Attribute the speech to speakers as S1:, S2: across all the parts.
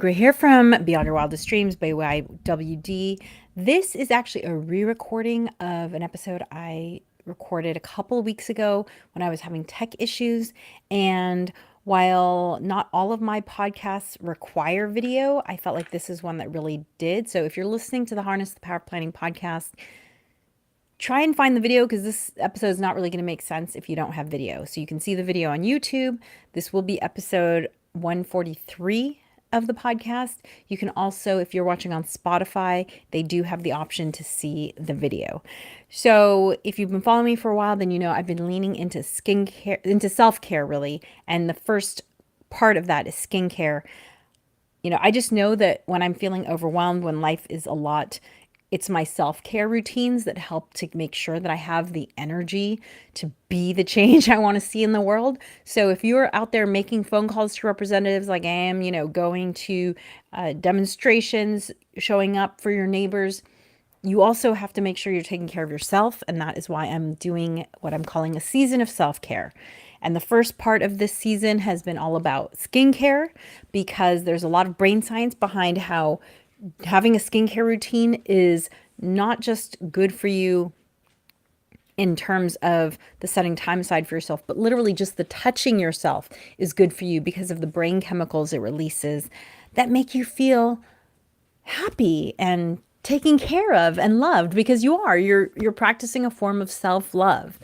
S1: Allegra here from Beyond Your Wildest Dreams by YWD. This is actually a re-recording of an episode I recorded a couple of weeks ago when I was having tech issues. And while not all of my podcasts require video, I felt like this is one that really did. So if you're listening to the Harness the Power of Planning podcast, try and find the video because this episode is not really going to make sense if you don't have video. So you can see the video on YouTube. This will be episode 143 of the podcast. You can also, if you're watching on Spotify, they do have the option to see the video. So if you've been following me for a while, then you know I've been leaning into skincare, into self-care really. And the first part of that is skincare. You know, I just know that when I'm feeling overwhelmed, when life is a lot, it's my self-care routines that help to make sure that I have the energy to be the change I want to see in the world. So if you're out there making phone calls to representatives like I am, you know, going to demonstrations, showing up for your neighbors, you also have to make sure you're taking care of yourself. And that is why I'm doing what I'm calling a season of self-care. And the first part of this season has been all about skincare because there's a lot of brain science behind how having a skincare routine is not just good for you in terms of the setting time aside for yourself, but literally just the touching yourself is good for you because of the brain chemicals it releases that make you feel happy and taken care of and loved because you're practicing a form of self-love.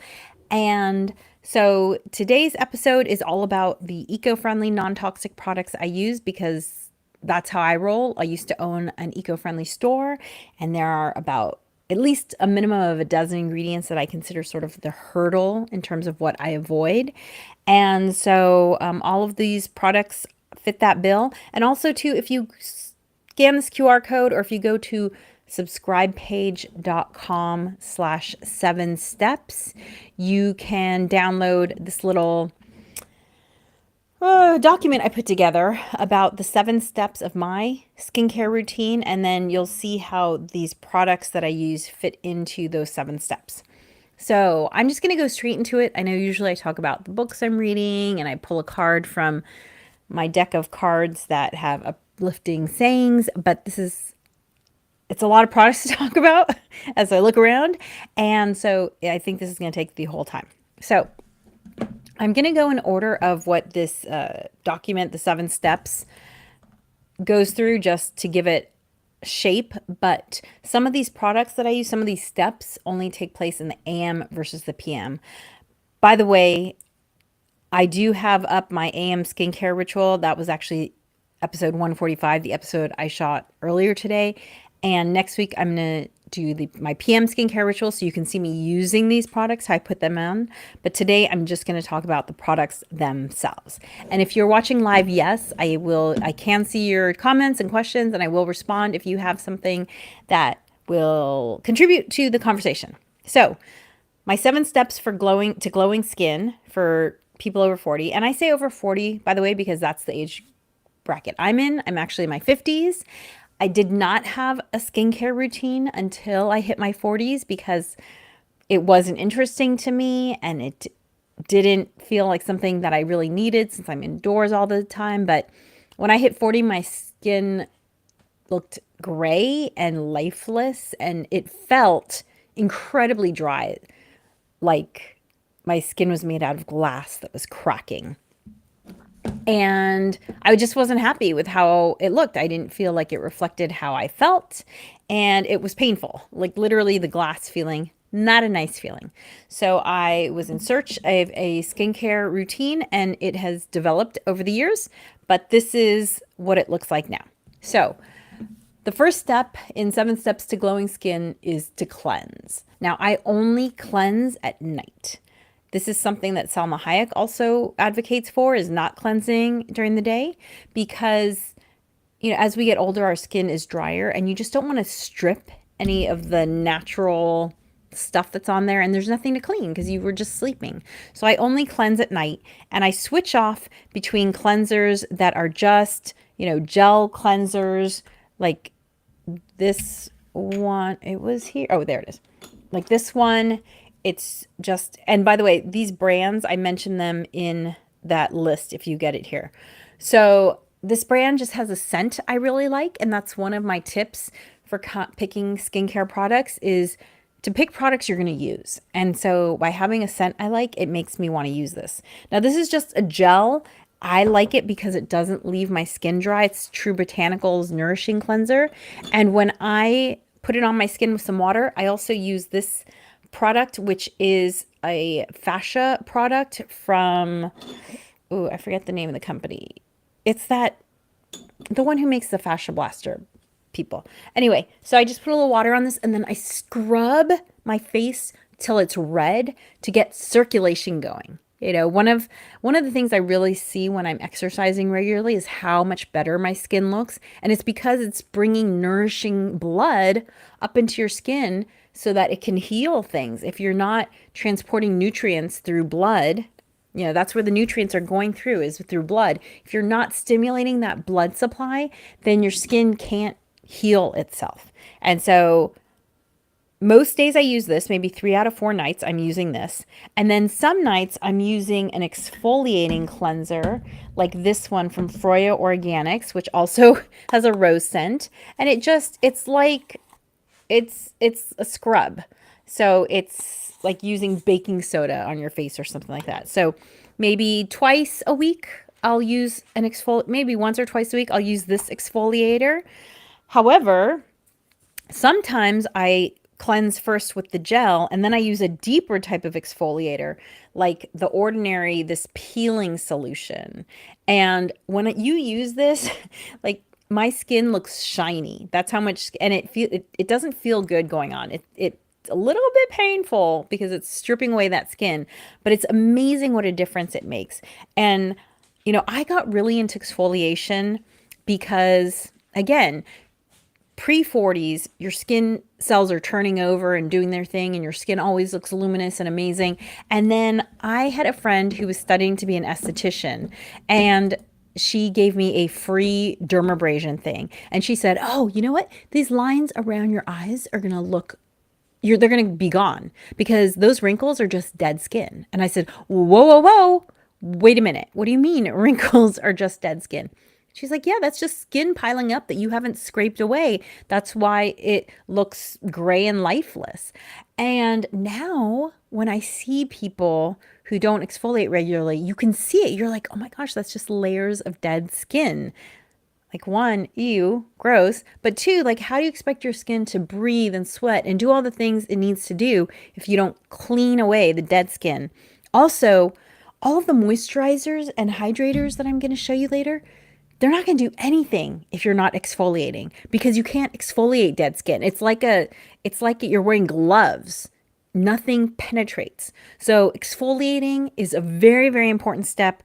S1: And so today's episode is all about the eco-friendly, non-toxic products I use because that's how I roll. I used to own an eco-friendly store, and there are about at least a minimum of a dozen ingredients that I consider sort of the hurdle in terms of what I avoid. And so all of these products fit that bill. And also too, if you scan this QR code or if you go to subscribepage.com/7steps, you can download this little document I put together about the 7 steps of my skincare routine, and then you'll see how these products that I use fit into those 7 steps. So I'm just going to go straight into it. I know usually I talk about the books I'm reading and I pull a card from my deck of cards that have uplifting sayings, but it's a lot of products to talk about as I look around. And so I think this is going to take the whole time. So I'm going to go in order of what this document, the 7 steps, goes through just to give it shape. But some of these products that I use, some of these steps only take place in the AM versus the PM. By the way, I do have up my AM skincare ritual. That was actually episode 145, the episode I shot earlier today. And next week, I'm going to do my PM skincare ritual so you can see me using these products, how I put them on. But today, I'm just going to talk about the products themselves. And if you're watching live, yes, I can see your comments and questions, and I will respond if you have something that will contribute to the conversation. So my 7 steps for glowing skin for people over 40. And I say over 40, by the way, because that's the age bracket I'm in. I'm actually in my 50s. I did not have a skincare routine until I hit my 40s because it wasn't interesting to me and it didn't feel like something that I really needed since I'm indoors all the time. But when I hit 40, my skin looked gray and lifeless and it felt incredibly dry, like my skin was made out of glass that was cracking. And I just wasn't happy with how it looked. I didn't feel like it reflected how I felt, and it was painful. Like literally the glass feeling, not a nice feeling. So I was in search of a skincare routine, and it has developed over the years, but this is what it looks like now. So the first step in 7 steps to glowing skin is to cleanse. Now, I only cleanse at night. This is something that Salma Hayek also advocates for, is not cleansing during the day because, you know, as we get older, our skin is drier and you just don't want to strip any of the natural stuff that's on there, and there's nothing to clean because you were just sleeping. So I only cleanse at night, and I switch off between cleansers that are just, you know, gel cleansers like this one. It was here. Oh, there it is. Like this one. It's just, and by the way, these brands, I mentioned them in that list if you get it here. So this brand just has a scent I really like, and that's one of my tips for picking skincare products is to pick products you're going to use. And so by having a scent I like, it makes me want to use this. Now this is just a gel. I like it because it doesn't leave my skin dry. It's True Botanicals Nourishing Cleanser. And when I put it on my skin with some water, I also use this product, which is a fascia product from, oh, I forget the name of the company. It's the one who makes the fascia blaster people. Anyway, so I just put a little water on this and then I scrub my face till it's red to get circulation going. You know, one of the things I really see when I'm exercising regularly is how much better my skin looks, and it's because it's bringing nourishing blood up into your skin so that it can heal things. If you're not transporting nutrients through blood, you know, that's where the nutrients are going through is through blood. If you're not stimulating that blood supply, then your skin can't heal itself. And so most days I use this, maybe 3 out of 4 nights I'm using this. And then some nights I'm using an exfoliating cleanser like this one from Froya Organics, which also has a rose scent. And it's like, it's a scrub. So it's like using baking soda on your face or something like that. So maybe twice a week I'll use an exfoliator, maybe once or twice a week I'll use this exfoliator. However, sometimes I cleanse first with the gel and then I use a deeper type of exfoliator, like the Ordinary, this peeling solution. And when you use this, like my skin looks shiny. That's how much, and it doesn't feel good going on. It's a little bit painful because it's stripping away that skin, but it's amazing what a difference it makes. And you know, I got really into exfoliation because again, pre-40s, your skin cells are turning over and doing their thing, and your skin always looks luminous and amazing. And then I had a friend who was studying to be an esthetician, and she gave me a free dermabrasion thing. And she said, "Oh, you know what? These lines around your eyes are going to look they're going to be gone because those wrinkles are just dead skin." And I said, "Whoa, whoa, whoa. Wait a minute. What do you mean wrinkles are just dead skin?" She's like, "Yeah, that's just skin piling up that you haven't scraped away. That's why it looks gray and lifeless." And now when I see people who don't exfoliate regularly, you can see it. You're like, "Oh my gosh, that's just layers of dead skin." Like, one, ew, gross. But two, like, how do you expect your skin to breathe and sweat and do all the things it needs to do if you don't clean away the dead skin? Also, all of the moisturizers and hydrators that I'm going to show you later, they're not going to do anything if you're not exfoliating because you can't exfoliate dead skin. It's like you're wearing gloves. Nothing penetrates. So exfoliating is a very, very important step.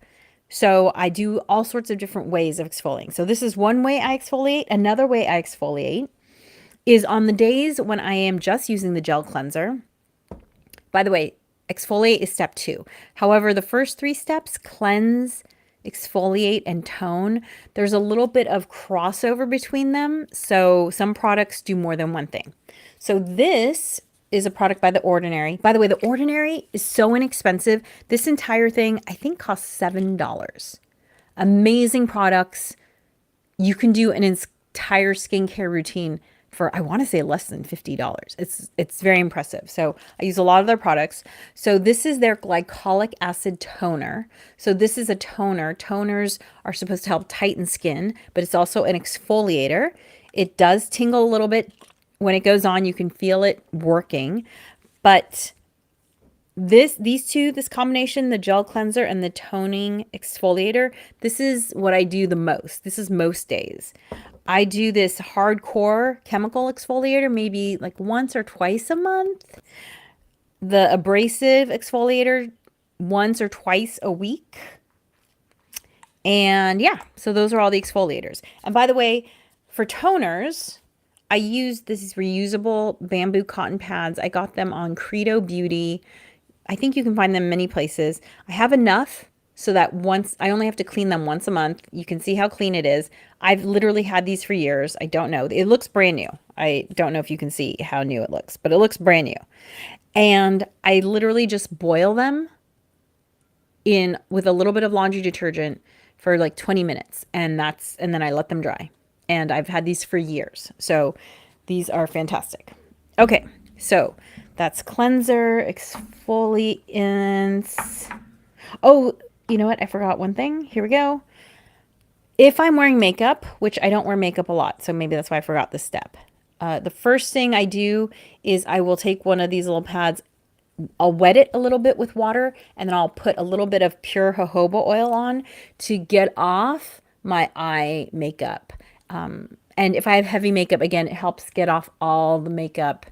S1: So I do all sorts of different ways of exfoliating. So this is one way I exfoliate. Another way I exfoliate is on the days when I am just using the gel cleanser. By the way, exfoliate is step 2. However, the first 3 steps, cleanse, exfoliate, and tone, there's a little bit of crossover between them. So some products do more than one thing. So this is a product by The Ordinary. By the way, The Ordinary is so inexpensive. This entire thing, I think, costs $7. Amazing products. You can do an entire skincare routine for, I want to say, less than $50. It's very impressive. So I use a lot of their products. So this is their glycolic acid toner. So this is a toner. Toners are supposed to help tighten skin, but it's also an exfoliator. It does tingle a little bit. When it goes on, you can feel it working. But these two, this combination, the gel cleanser and the toning exfoliator, this is what I do the most. This is most days. I do this hardcore chemical exfoliator maybe like once or twice a month. The abrasive exfoliator once or twice a week. And yeah, so those are all the exfoliators. And by the way, for toners, I use these reusable bamboo cotton pads. I got them on Credo Beauty. I think you can find them many places. I have enough so that once I only have to clean them once a month. You can see how clean it is. I've literally had these for years. I don't know. It looks brand new. I don't know if you can see how new it looks, but it looks brand new. And I literally just boil them in with a little bit of laundry detergent for like 20 minutes. And then I let them dry. And I've had these for years. So these are fantastic. Okay. So that's cleanser, exfoliants. Oh, you know what? I forgot one thing. Here we go. If I'm wearing makeup, which I don't wear makeup a lot, so maybe that's why I forgot this step. The first thing I do is I will take one of these little pads. I'll wet it a little bit with water, and then I'll put a little bit of pure jojoba oil on to get off my eye makeup. And if I have heavy makeup, again, it helps get off all the makeup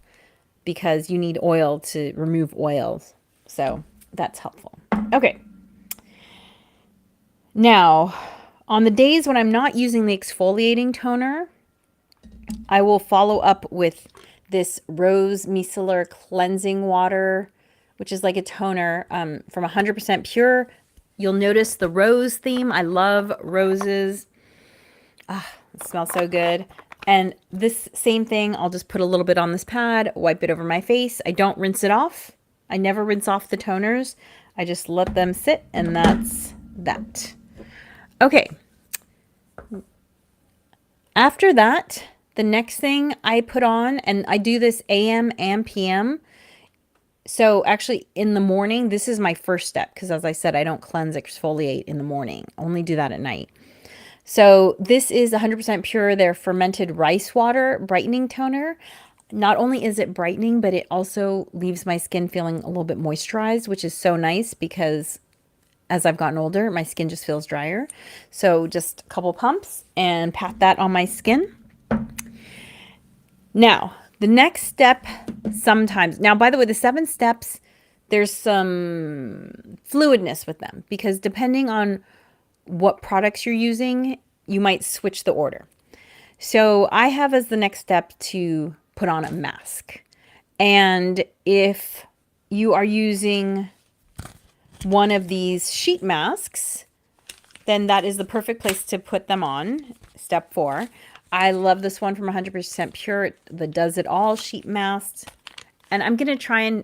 S1: because you need oil to remove oils. So that's helpful. Okay. Now, on the days when I'm not using the exfoliating toner, I will follow up with this Rose Micellar Cleansing Water, which is like a toner from 100% Pure. You'll notice the rose theme. I love roses. It smells so good. And this same thing, I'll just put a little bit on this pad, wipe it over my face. I don't rinse it off. I never rinse off the toners. I just let them sit, and that's that. Okay. After that, the next thing I put on, and I do this AM and PM. So actually in the morning, this is my first step because as I said, I don't cleanse, exfoliate in the morning. I only do that at night. So this is 100% pure, their fermented rice water brightening toner. Not only is it brightening, but it also leaves my skin feeling a little bit moisturized, which is so nice because as I've gotten older, my skin just feels drier. So just a couple pumps and pat that on my skin. Now, the next step sometimes, now by the way, the 7 steps, there's some fluidness with them because depending on what products you're using, you might switch the order. So I have as the next step to put on a mask. And if you are using one of these sheet masks, then that is the perfect place to put them on. Step 4. I love this one from 100% Pure, the Does It All sheet mask. And I'm going to try and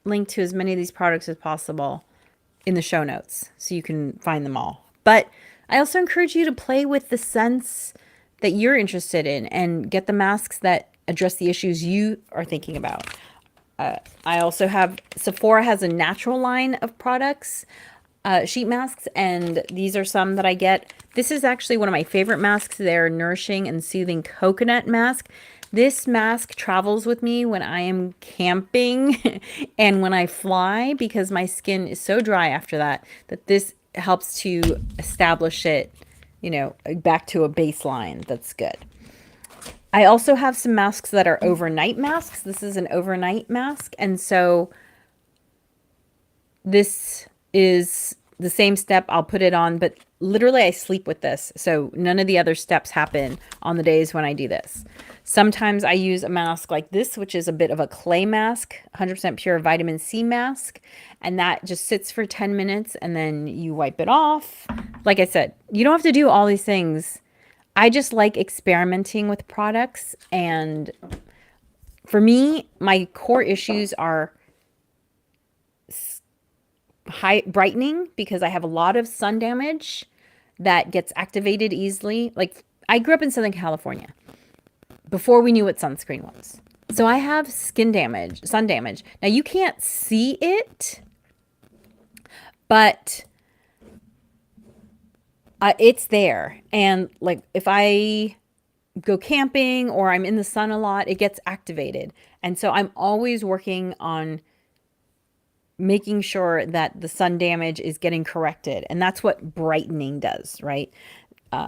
S1: link to as many of these products as possible in the show notes so you can find them all. But I also encourage you to play with the scents that you're interested in and get the masks that address the issues you are thinking about. I also have, Sephora has a natural line of products, sheet masks, and these are some that I get. This is actually one of my favorite masks. They're Nourishing and Soothing Coconut Mask. This mask travels with me when I am camping and when I fly because my skin is so dry after that, that this helps to establish it, you know, back to a baseline that's good. I also have some masks that are overnight masks. This is an overnight mask. And so this is the same step. I'll put it on, but literally I sleep with this. So none of the other steps happen on the days when I do this. Sometimes I use a mask like this, which is a bit of a clay mask, 100% pure vitamin C mask. And that just sits for 10 minutes and then you wipe it off. Like I said, you don't have to do all these things. I just like experimenting with products. And for me, my core issues are high brightening because I have a lot of sun damage that gets activated easily. Like I grew up in Southern California before we knew what sunscreen was. So I have skin damage, sun damage. Now you can't see it, but it's there. And like if I go camping or I'm in the sun a lot, it gets activated. And so I'm always working on making sure that the sun damage is getting corrected. And that's what brightening does, right?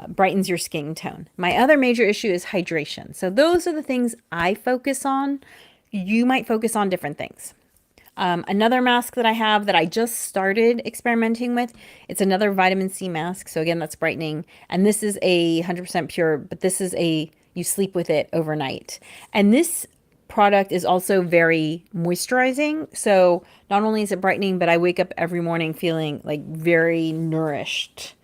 S1: Brightens your skin tone. My other major issue is hydration. So those are the things I focus on. You might focus on different things. Another mask that I have that I just started experimenting with, it's another vitamin C mask. So again, that's brightening. And this is a 100% pure, but this is you sleep with it overnight. And this product is also very moisturizing. So not only is it brightening, but I wake up every morning feeling like very nourished.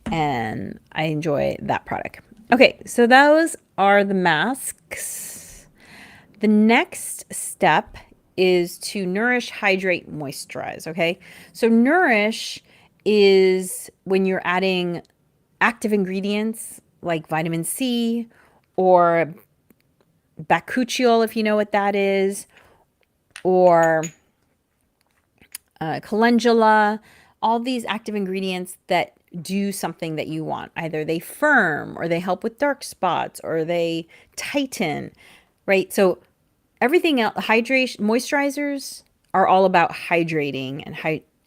S1: And I enjoy that product. Okay, so those are the masks. The next step is to nourish, hydrate, moisturize. Okay, so nourish is when you're adding active ingredients like vitamin C or bakuchiol, if you know what that is, or calendula, all these active ingredients that do something that you want. Either they firm or they help with dark spots or they tighten, right? So everything else, hydration, moisturizers are all about hydrating and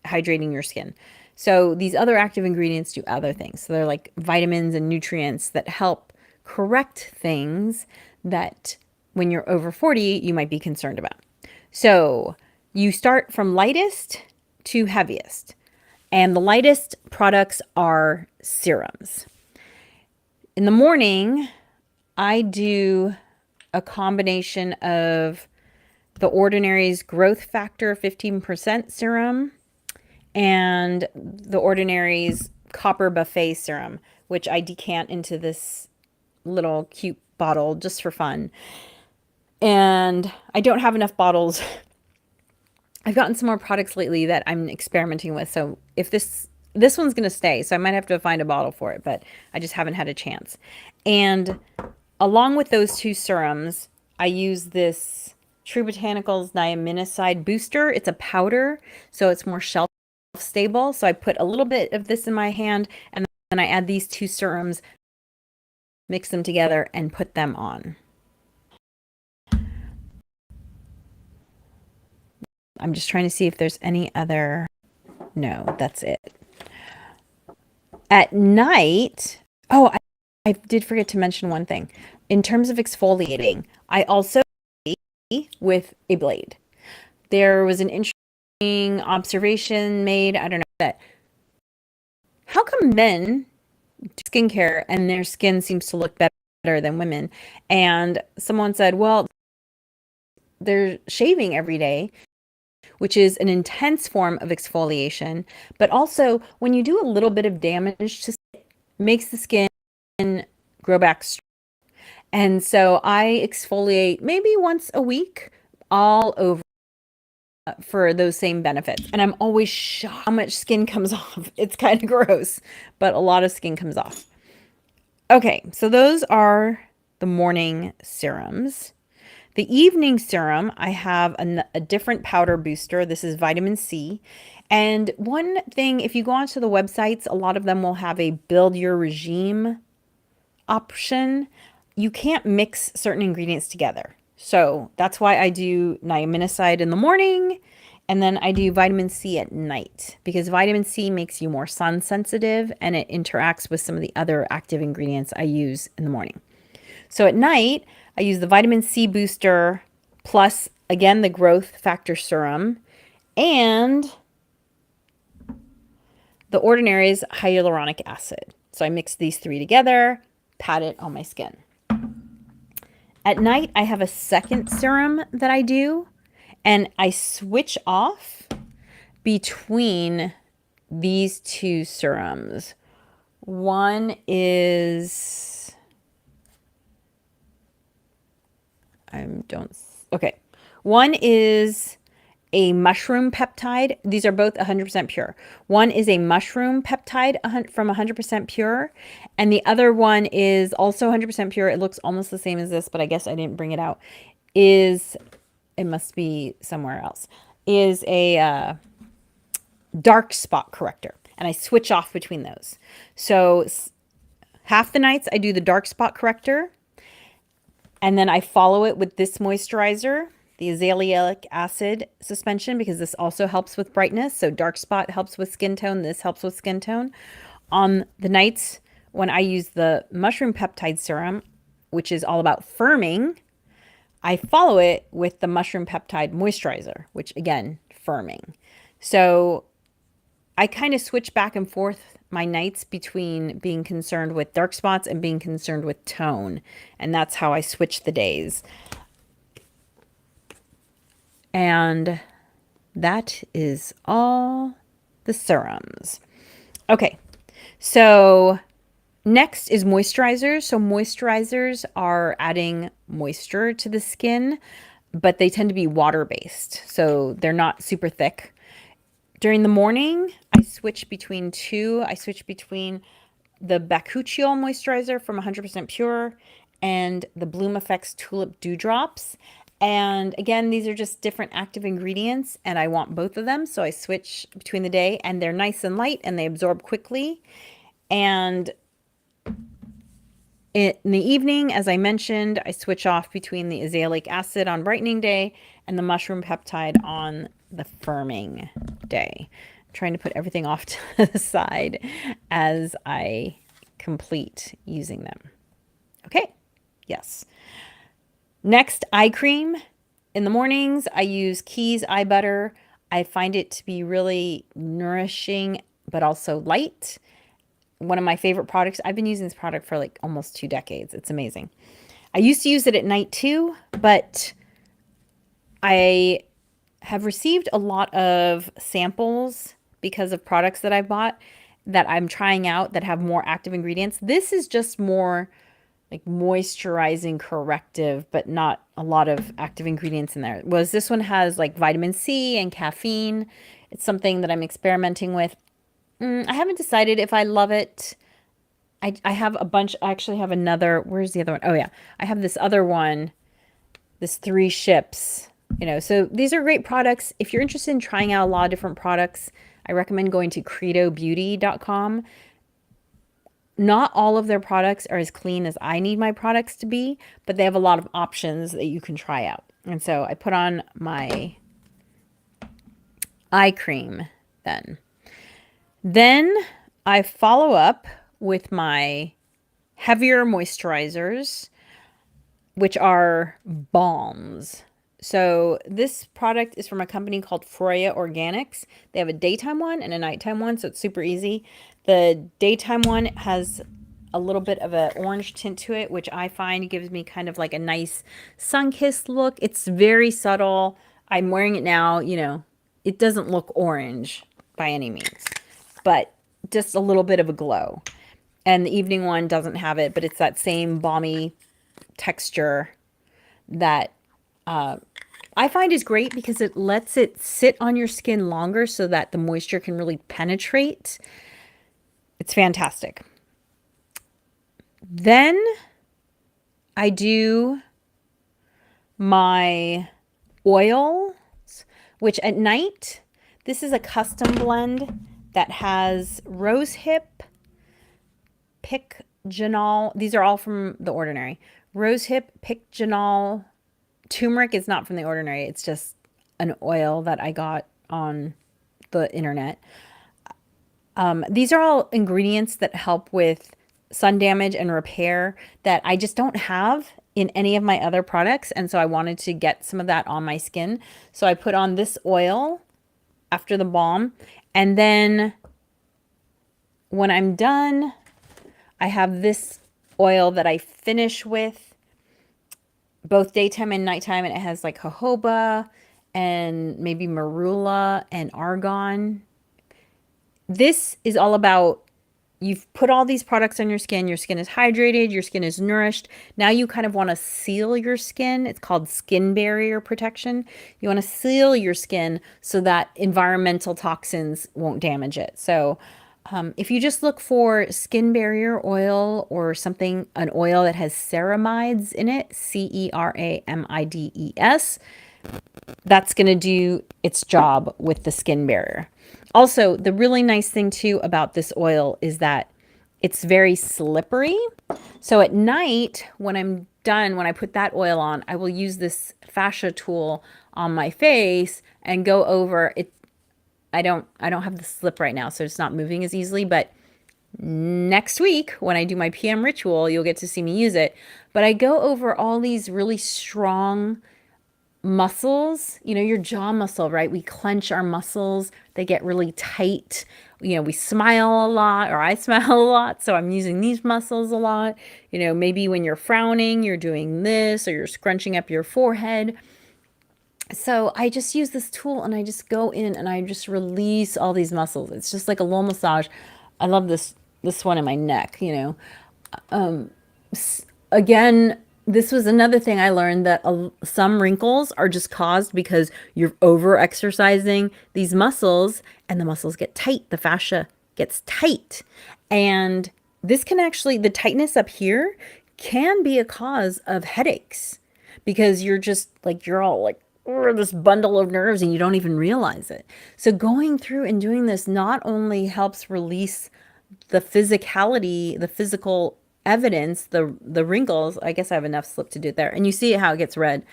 S1: hydrating your skin. So these other active ingredients do other things. So they're like vitamins and nutrients that help correct things that when you're over 40, you might be concerned about. So you start from lightest to heaviest. And the lightest products are serums. In the morning, I do a combination of the Ordinary's Growth Factor 15% serum and the Ordinary's Copper Buffet serum, which I decant into this little cute bottle just for fun. And I don't have enough bottles. I've gotten some more products lately that I'm experimenting with. So if this one's going to stay, so I might have to find a bottle for it, but I just haven't had a chance. And along with those two serums, I use this True Botanicals Niaminocide Booster. It's a powder, so it's more shelf stable. So I put a little bit of this in my hand, and then I add these two serums, mix them together, and put them on. I'm just trying to see if there's any other. No, that's it. At night, I did forget to mention one thing. In terms of exfoliating, I also with a blade. There was an interesting observation made, I don't know, that how come men do skincare and their skin seems to look better than women? And someone said, well, they're shaving every day, which is an intense form of exfoliation, but also when you do a little bit of damage to skin, it makes the skin grow back strong. And so I exfoliate maybe once a week all over for those same benefits. And I'm always shocked how much skin comes off. It's kind of gross, but a lot of skin comes off. Okay, so those are the morning serums. The evening serum, I have a different powder booster. This is vitamin C. And one thing, if you go onto the websites, a lot of them will have a build your regime option. You can't mix certain ingredients together. So that's why I do niaminocide in the morning and then I do vitamin C at night because vitamin C makes you more sun sensitive and it interacts with some of the other active ingredients I use in the morning. So at night, I use the vitamin C booster plus, again, the growth factor serum and the Ordinary's hyaluronic acid. So I mix these three together, pat it on my skin. At night, I have a second serum that I do, and I switch off between these two serums. One is, one is a mushroom peptide. These are both 100% pure. One is a mushroom peptide from 100% pure. And the other one is also 100% pure. It looks almost the same as this, but I guess I didn't bring it out. It must be somewhere else. Is a dark spot corrector. And I switch off between those. So half the nights I do the dark spot corrector. And then I follow it with this moisturizer, the azelaic acid suspension, because this also helps with brightness. So dark spot helps with skin tone. This helps with skin tone. On the nights when I use the mushroom peptide serum, which is all about firming, I follow it with the mushroom peptide moisturizer, which again, firming. So I kind of switch back and forth my nights between being concerned with dark spots and being concerned with tone. And that's how I switch the days. And that is all the serums. Okay, so next is moisturizers. So moisturizers are adding moisture to the skin, but they tend to be water-based. So they're not super thick. During the morning, I switch between two. I switch between the Bakuchiol moisturizer from 100% Pure and the Bloom Effects Tulip Dewdrops. And again, these are just different active ingredients, and I want both of them, so I switch between the day, and they're nice and light, and they absorb quickly. And in the evening, as I mentioned, I switch off between the azelaic acid on brightening day and the mushroom peptide on the firming day. I'm trying to put everything off to the side as I complete using them. Okay, yes. Next, eye cream. In the mornings, I use Keys Eye Butter. I find it to be really nourishing, but also light. One of my favorite products. I've been using this product for like almost 2 decades. It's amazing. I used to use it at night too, but I have received a lot of samples because of products that I bought that I'm trying out that have more active ingredients. This is just more like moisturizing corrective, but not a lot of active ingredients in there. Whereas this one has like vitamin C and caffeine. It's something that I'm experimenting with. I haven't decided if I love it. I have a bunch. I actually have another. Where's the other one? Oh yeah, I have this other one. This 3 ships. You know, so these are great products. If you're interested in trying out a lot of different products, I recommend going to credobeauty.com. Not all of their products are as clean as I need my products to be, but they have a lot of options that you can try out. And so I put on my eye cream then. Then I follow up with my heavier moisturizers, which are balms. So this product is from a company called Freya Organics. They have a daytime one and a nighttime one, so it's super easy. The daytime one has a little bit of an orange tint to it, which I find gives me kind of like a nice sun-kissed look. It's very subtle. I'm wearing it now, you know, it doesn't look orange by any means, but just a little bit of a glow. And the evening one doesn't have it, but it's that same balmy texture that I find is great because it lets it sit on your skin longer so that the moisture can really penetrate. It's fantastic. Then I do my oils, which at night, this is a custom blend that has rosehip, pickjanol. These are all from The Ordinary. Rosehip, pickjanol, turmeric is not from The Ordinary. It's just an oil that I got on the internet. These are all ingredients that help with sun damage and repair that I just don't have in any of my other products. And so I wanted to get some of that on my skin. So I put on this oil after the balm. And then when I'm done, I have this oil that I finish with both daytime and nighttime. And it has like jojoba and maybe marula and argan. This is all about, you've put all these products on your skin is hydrated, your skin is nourished. Now you kind of want to seal your skin. It's called skin barrier protection. You want to seal your skin so that environmental toxins won't damage it. So if you just look for skin barrier oil or something, an oil that has ceramides in it, ceramides, that's going to do its job with the skin barrier. Also, the really nice thing too about this oil is that it's very slippery. So at night, when I'm done, when I put that oil on, I will use this fascia tool on my face and go over it. I don't have the slip right now, so it's not moving as easily, but next week when I do my PM ritual, you'll get to see me use it. But I go over all these really strong muscles, you know, your jaw muscle, right? We clench our muscles. They get really tight. You know, we smile a lot, or I smile a lot. So I'm using these muscles a lot. You know, maybe when you're frowning, you're doing this, or you're scrunching up your forehead. So I just use this tool and I just go in and I just release all these muscles. It's just like a little massage. I love this one in my neck, you know. Again, this was another thing I learned that some wrinkles are just caused because you're over exercising these muscles and the muscles get tight. The fascia gets tight. And this can actually, the tightness up here can be a cause of headaches because you're just like, you're all like, this bundle of nerves and you don't even realize it. So going through and doing this not only helps release the physicality, the physical evidence, the wrinkles. I guess I have enough slip to do it there. And you see how it gets red.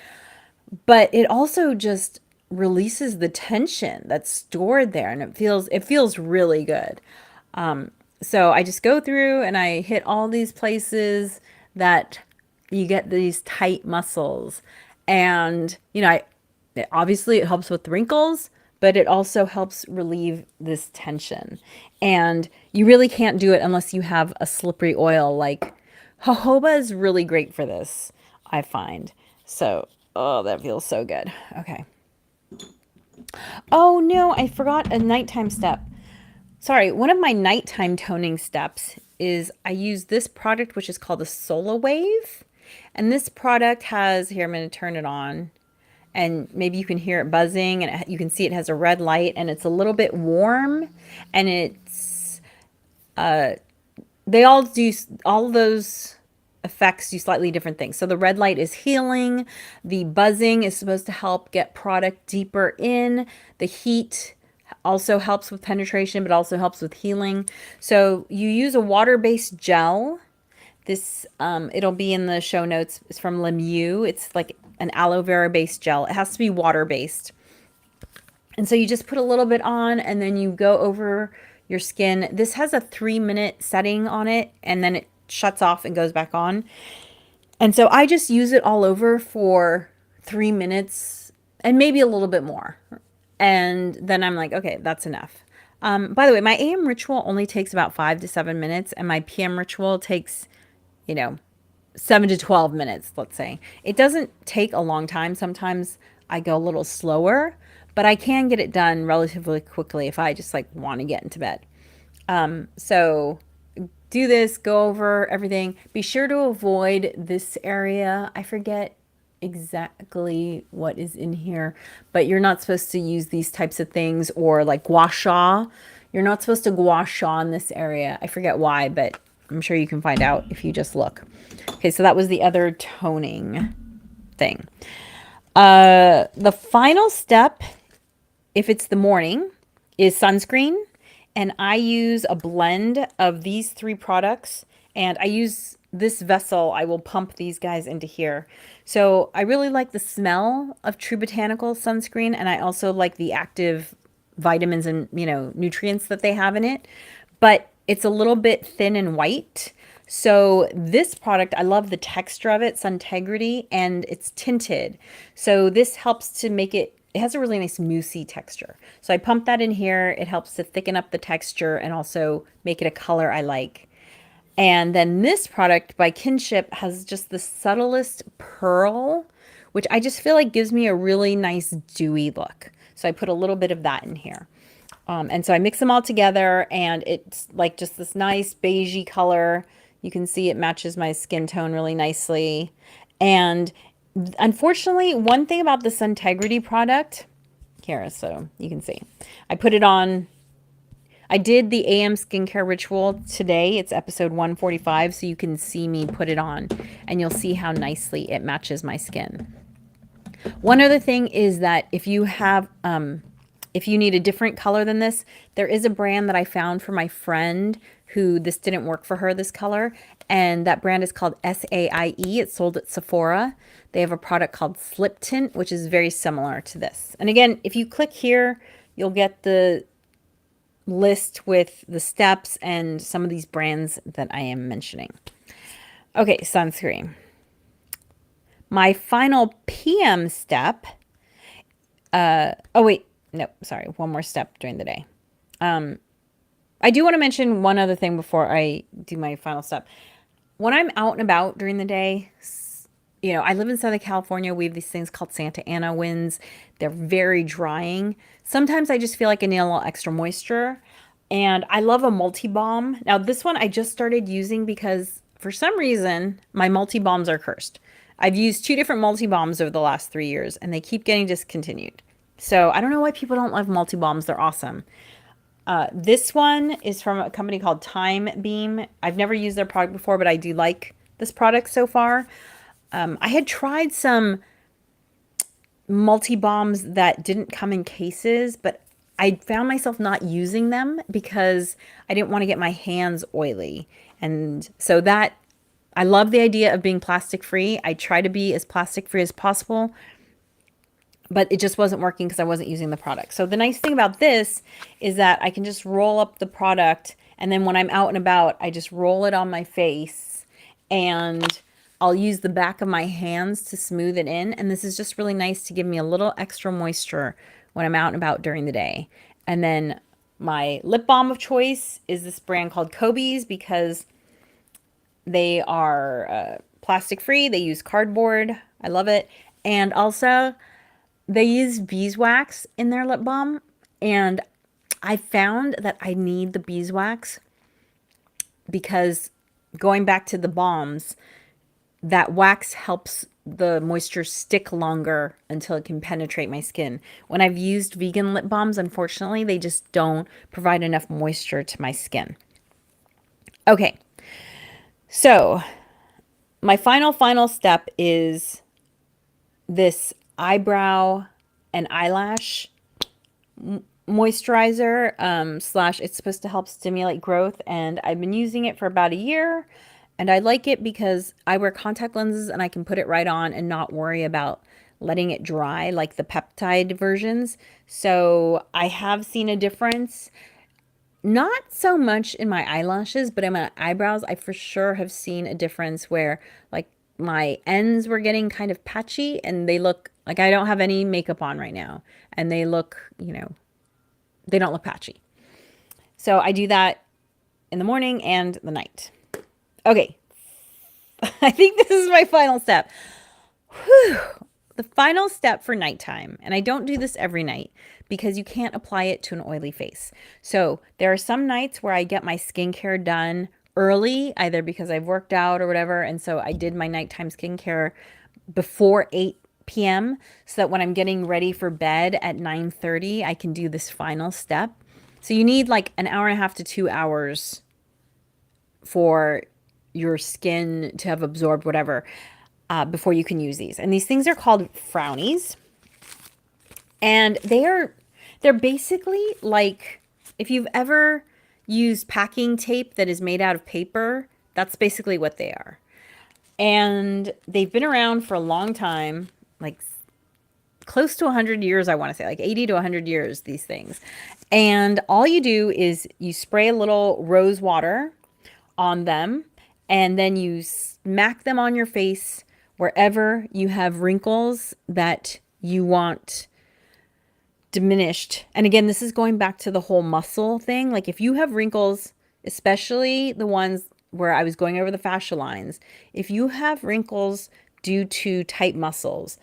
S1: But it also just releases the tension that's stored there and it feels really good. So I just go through and I hit all these places that you get these tight muscles. And, obviously it helps with wrinkles, but it also helps relieve this tension. And you really can't do it unless you have a slippery oil. Like jojoba is really great for this, I find. So, oh, that feels so good. Okay. Oh no, I forgot a nighttime step. Sorry, one of my nighttime toning steps is I use this product, which is called the Solar Wave. And this product has, here, I'm going to turn it on. And maybe you can hear it buzzing and you can see it has a red light and it's a little bit warm. And they all do, all of those effects do slightly different things. So the red light is healing. The buzzing is supposed to help get product deeper in. The heat also helps with penetration, but also helps with healing. So you use a water-based gel. This, it'll be in the show notes. It's from Lemieux. It's like an aloe vera based gel. It has to be water based. And so you just put a little bit on and then you go over your skin. This has a 3-minute setting on it and then it shuts off and goes back on. And so I just use it all over for 3 minutes and maybe a little bit more. And then I'm like, okay, that's enough. By the way, my AM ritual only takes about 5 to 7 minutes, and my PM ritual takes, you know, 7 to 12 minutes, let's say. It doesn't take a long time. Sometimes I go a little slower, but I can get it done relatively quickly if I just like want to get into bed. So do this, go over everything. Be sure to avoid this area. I forget exactly what is in here, but you're not supposed to use these types of things or like gua sha. You're not supposed to gua sha in this area. I forget why, but I'm sure you can find out if you just look. Okay, so that was the other toning thing. The final step, if it's the morning, is sunscreen. And I use a blend of these 3 products. And I use this vessel. I will pump these guys into here. So I really like the smell of True Botanical sunscreen. And I also like the active vitamins and, nutrients that they have in it. But it's a little bit thin and white. So this product, I love the texture of it, Suntegrity, and it's tinted. So this helps to make it, it has a really nice moussey texture. So I pump that in here. It helps to thicken up the texture and also make it a color I like. And then this product by Kinship has just the subtlest pearl, which I just feel like gives me a really nice dewy look. So I put a little bit of that in here. And so I mix them all together and it's like just this nice beigey color. You can see it matches my skin tone really nicely. And unfortunately, one thing about this Integrity product, here, so you can see, I put it on, I did the AM skincare ritual today. It's episode 145, so you can see me put it on and you'll see how nicely it matches my skin. One other thing is that if you have, if you need a different color than this, there is a brand that I found for my friend who this didn't work for her, this color. And that brand is called SAIE. It's sold at Sephora. They have a product called Slip Tint, which is very similar to this. And again, if you click here, you'll get the list with the steps and some of these brands that I am mentioning. Okay, sunscreen. My final PM step. Oh, wait. No, sorry. One more step during the day. I do want to mention one other thing before I do my final step. When I'm out and about during the day, I live in Southern California. We have these things called Santa Ana winds. They're very drying. Sometimes I just feel like I need a little extra moisture. And I love a multi-balm. Now, this one I just started using because for some reason, my multi-balms are cursed. I've used 2 different multi-balms over the last 3 years and they keep getting discontinued. So I don't know why people don't love multi-balms. They're awesome. This one is from a company called Time Beam. I've never used their product before, but I do like this product so far. I had tried some multi-balms that didn't come in cases, but I found myself not using them because I didn't want to get my hands oily. And so that I love the idea of being plastic free. I try to be as plastic free as possible, but it just wasn't working because I wasn't using the product. So the nice thing about this is that I can just roll up the product, and then when I'm out and about, I just roll it on my face, and I'll use the back of my hands to smooth it in. And this is just really nice to give me a little extra moisture when I'm out and about during the day. And then my lip balm of choice is this brand called Kobe's because they are plastic free. They use cardboard. I love it. And also, they use beeswax in their lip balm, and I found that I need the beeswax because going back to the balms, that wax helps the moisture stick longer until it can penetrate my skin. When I've used vegan lip balms, unfortunately, they just don't provide enough moisture to my skin. Okay, so my final step is this eyebrow and eyelash moisturizer slash it's supposed to help stimulate growth, and I've been using it for about a year, and I like it because I wear contact lenses and I can put it right on and not worry about letting it dry like the peptide versions. So I have seen a difference, not so much in my eyelashes, but in my eyebrows. I for sure have seen a difference where like my ends were getting kind of patchy and they look like I don't have any makeup on right now, and they look, they don't look patchy. So I do that in the morning and the night. Okay. I think this is my final step. Whew. The final step for nighttime, and I don't do this every night because you can't apply it to an oily face. So there are some nights where I get my skincare done early, either because I've worked out or whatever, and so I did my nighttime skincare before 8 p.m. so that when I'm getting ready for bed at 9:30, I can do this final step. So you need like an hour and a half to 2 hours for your skin to have absorbed whatever before you can use these. And these things are called frownies. And they're basically like, if you've ever used packing tape that is made out of paper, that's basically what they are. And they've been around for a long time, like close to 100 years, I want to say, like 80 to 100 years, these things. And all you do is you spray a little rose water on them, and then you smack them on your face wherever you have wrinkles that you want diminished. And again, this is going back to the whole muscle thing. Like if you have wrinkles, especially the ones where I was going over the fascia lines, if you have wrinkles due to tight muscles,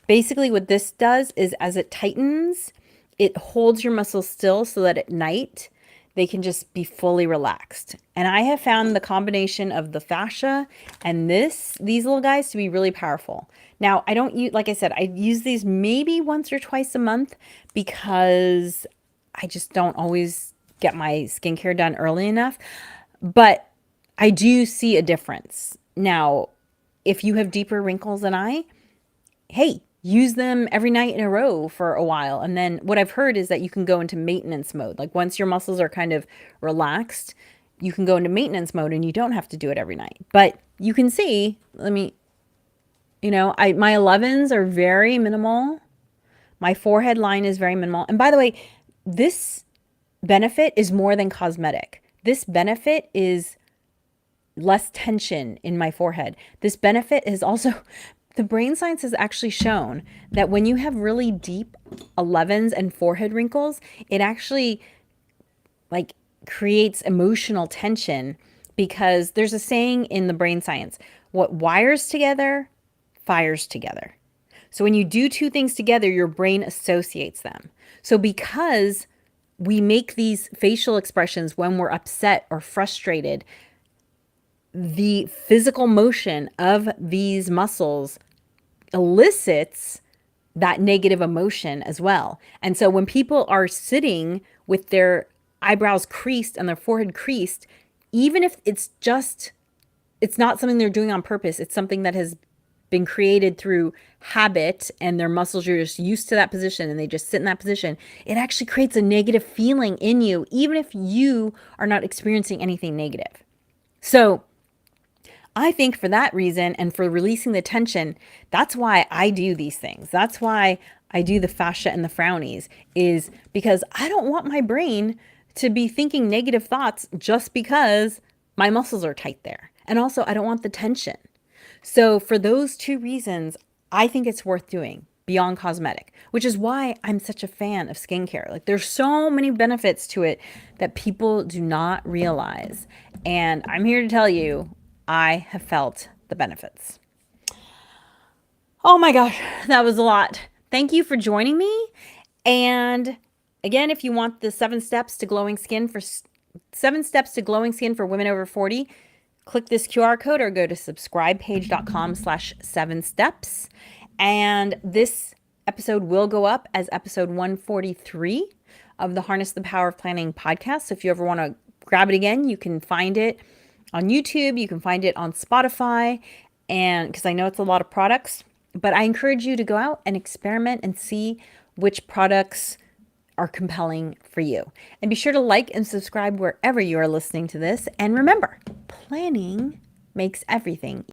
S1: basically what this does is as it tightens, it holds your muscles still so that at night they can just be fully relaxed. And I have found the combination of the fascia and these little guys to be really powerful. Now, I don't use, like I said, I use these maybe once or twice a month because I just don't always get my skincare done early enough. But I do see a difference. Now, if you have deeper wrinkles than I, hey, use them every night in a row for a while. And then what I've heard is that you can go into maintenance mode. Like once your muscles are kind of relaxed, you can go into maintenance mode and you don't have to do it every night. But you can see, my 11s are very minimal. My forehead line is very minimal. And by the way, this benefit is more than cosmetic. This benefit is less tension in my forehead. This benefit is also, the brain science has actually shown that when you have really deep 11s and forehead wrinkles, it actually like creates emotional tension, because there's a saying in the brain science, what wires together, fires together. So when you do two things together, your brain associates them. So because we make these facial expressions when we're upset or frustrated, the physical motion of these muscles elicits that negative emotion as well. And so when people are sitting with their eyebrows creased and their forehead creased, even if it's not something they're doing on purpose, it's something that has been created through habit and their muscles are just used to that position and they just sit in that position, it actually creates a negative feeling in you, even if you are not experiencing anything negative. So I think for that reason and for releasing the tension, that's why I do these things. That's why I do the fascia and the frownies, is because I don't want my brain to be thinking negative thoughts just because my muscles are tight there. And also, I don't want the tension. So for those two reasons, I think it's worth doing beyond cosmetic, which is why I'm such a fan of skincare. Like there's so many benefits to it that people do not realize. And I'm here to tell you, I have felt the benefits. Oh my gosh, that was a lot. Thank you for joining me. And again, if you want the 7 steps to glowing skin for women over 40, click this QR code or go to subscribepage.com/7steps. And this episode will go up as episode 143 of the Harness the Power of Planning podcast. So if you ever want to grab it again, you can find it on YouTube. You can find it on Spotify. And because I know it's a lot of products, but I encourage you to go out and experiment and see which products are compelling for you. And be sure to like and subscribe wherever you are listening to this. And remember, planning makes everything